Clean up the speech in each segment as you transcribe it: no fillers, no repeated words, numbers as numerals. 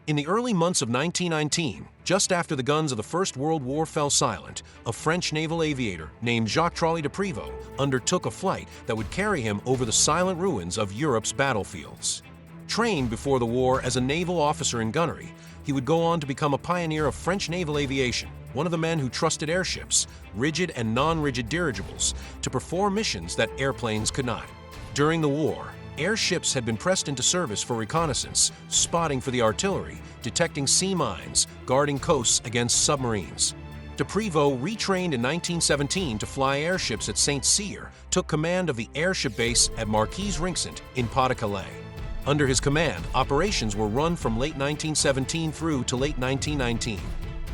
In the early months of 1919, just after the guns of the First World War fell silent, a French naval aviator named Jacques-Charles de Prévaux undertook a flight that would carry him over the silent ruins of Europe's battlefields. Trained before the war as a naval officer in gunnery, he would go on to become a pioneer of French naval aviation, one of the men who trusted airships, rigid and non-rigid dirigibles, to perform missions that airplanes could not. During the war, airships had been pressed into service for reconnaissance, spotting for the artillery, detecting sea mines, guarding coasts against submarines. De Prévaux, retrained in 1917 to fly airships at Saint-Cyr, took command of the airship base at Marquise-Rinxant in Pas-de-Calais. Under his command, operations were run from late 1917 through to late 1919.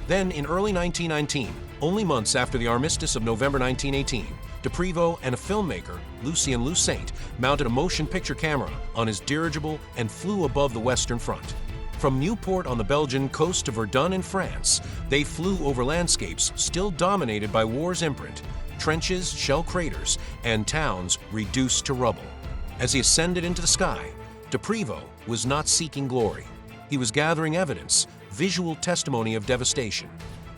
Then, in early 1919, only months after the armistice of November 1918, De Prévaux and a filmmaker, Lucien Le Saint, mounted a motion picture camera on his dirigible and flew above the Western Front. From Nieuport on the Belgian coast to Verdun in France, they flew over landscapes still dominated by war's imprint, trenches, shell craters, and towns reduced to rubble. As he ascended into the sky, De Prévaux was not seeking glory. He was gathering evidence, visual testimony of devastation.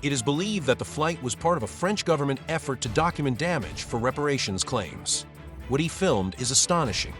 It is believed that the flight was part of a French government effort to document damage for reparations claims. What he filmed is astonishing.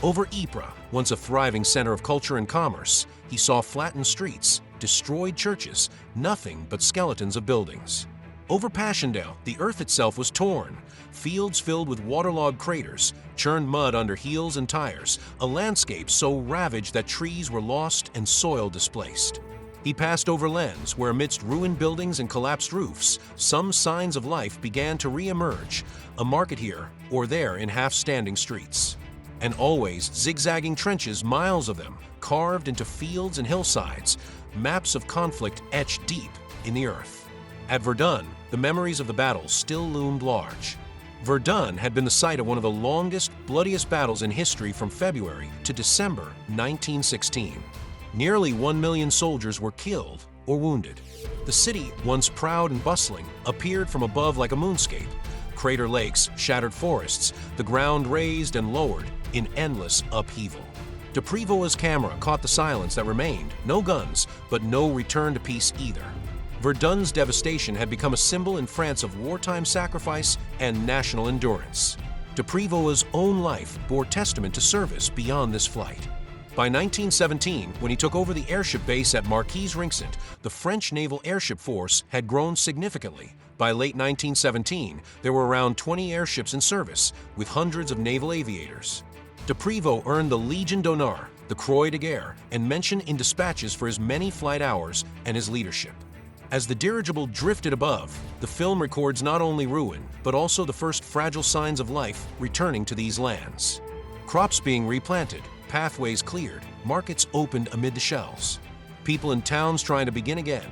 Over Ypres, once a thriving center of culture and commerce, he saw flattened streets, destroyed churches, nothing but skeletons of buildings. Over Passchendaele, the earth itself was torn, fields filled with waterlogged craters, churned mud under heels and tires, a landscape so ravaged that trees were lost and soil displaced. He passed over Lens, where amidst ruined buildings and collapsed roofs, some signs of life began to re-emerge, a market here or there in half-standing streets. And always zigzagging trenches, miles of them, carved into fields and hillsides, maps of conflict etched deep in the earth. At Verdun, the memories of the battle still loomed large. Verdun had been the site of one of the longest, bloodiest battles in history from February to December 1916. Nearly 1 million soldiers were killed or wounded. The city, once proud and bustling, appeared from above like a moonscape. Crater lakes, shattered forests, the ground raised and lowered in endless upheaval. De Prévaux's camera caught the silence that remained, no guns, but no return to peace either. Verdun's devastation had become a symbol in France of wartime sacrifice and national endurance. De Prévaux's own life bore testament to service beyond this flight. By 1917, when he took over the airship base at Marquise-Rinxant, the French naval airship force had grown significantly. By late 1917, there were around 20 airships in service, with hundreds of naval aviators. De Prévaux earned the Légion d'honneur, the Croix de guerre, and mention in dispatches for his many flight hours and his leadership. As the dirigible drifted above, the film records not only ruin, but also the first fragile signs of life returning to these lands. Crops being replanted, pathways cleared, markets opened amid the shells. People in towns trying to begin again.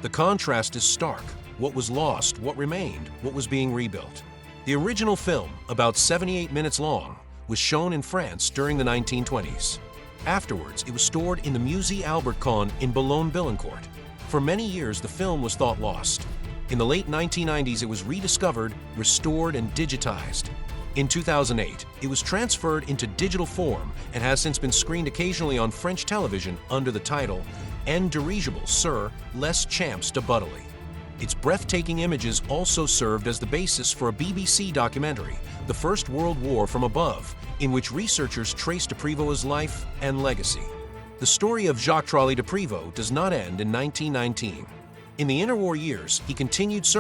The contrast is stark. What was lost, what remained, what was being rebuilt. The original film, about 78 minutes long, was shown in France during the 1920s. Afterwards, it was stored in the Musée Albert Kahn in Boulogne-Billancourt. For many years, the film was thought lost. In the late 1990s, it was rediscovered, restored, and digitized. In 2008, it was transferred into digital form and has since been screened occasionally on French television under the title En dirigible sur les champs de bataille. Its breathtaking images also served as the basis for a BBC documentary, The First World War from Above, in which researchers traced de Prévaux's life and legacy. The story of Jacques-Charles de Prévaux does not end in 1919. In the interwar years, he continued serving